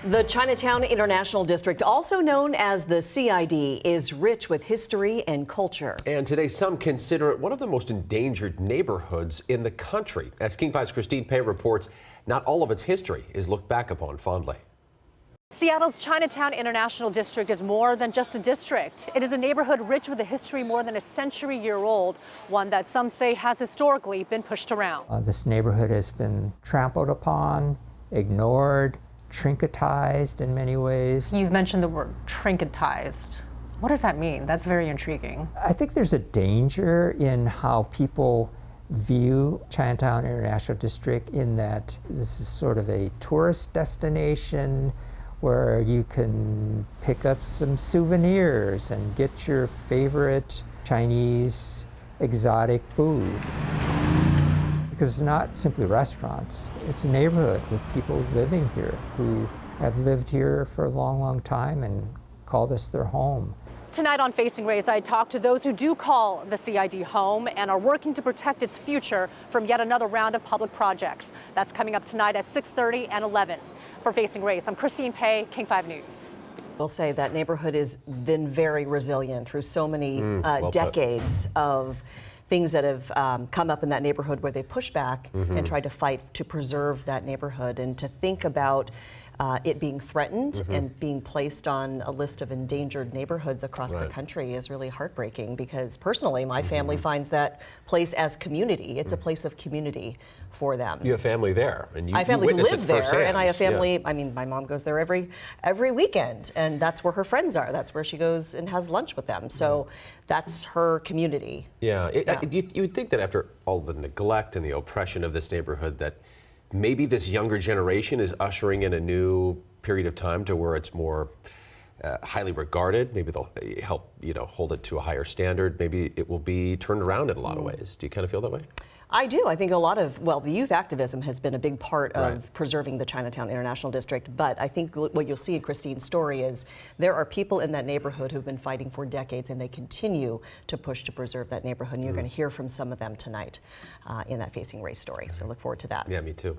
The Chinatown International District, also known as the CID, is rich with history and culture. And today, some consider it one of the most endangered neighborhoods in the country. As King 5's Christine Pei reports, not all of its history is looked back upon fondly. Seattle's Chinatown International District is more than just a district. It is a neighborhood rich with a history more than a century-year-old, one that some say has historically been pushed around. This neighborhood has been trampled upon, ignored, trinketized in many ways. You've mentioned the word trinketized. What does that mean? That's very intriguing. I think there's a danger in how people view Chinatown International District, in that this is sort of a tourist destination where you can pick up some souvenirs and get your favorite Chinese exotic food. Because it's not simply restaurants, it's a neighborhood with people living here who have lived here for a long, long time and call this their home. Tonight on Facing Race, I talked to those who do call the CID home and are working to protect its future from yet another round of public projects. That's coming up tonight at 6:30 and 11. For Facing Race, I'm Christine Pei, King 5 News. We'll say that neighborhood has been very resilient through so many decades of things that have come up in that neighborhood where they push back and tried to fight to preserve that neighborhood. And to think about it being threatened and being placed on a list of endangered neighborhoods across the country is really heartbreaking, because personally my family finds that place as community. It's a place of community for them. You have family there, and I have family who live there, firsthand. and I have family, I mean, my mom goes there every weekend, and that's where her friends are. That's where she goes and has lunch with them. So that's her community. Yeah, you would think that after all the neglect and the oppression of this neighborhood, that maybe this younger generation is ushering in a new period of time to where it's more highly regarded. Maybe they'll help, hold it to a higher standard. Maybe it will be turned around in a lot of ways. Do you kind of feel that way? I do. I think a lot of, the youth activism has been a big part of preserving the Chinatown International District. But I think what you'll see in Christine's story is there are people in that neighborhood who've been fighting for decades, and they continue to push to preserve that neighborhood. And you're going to hear from some of them tonight in that Facing Race story. So look forward to that. Yeah, me too.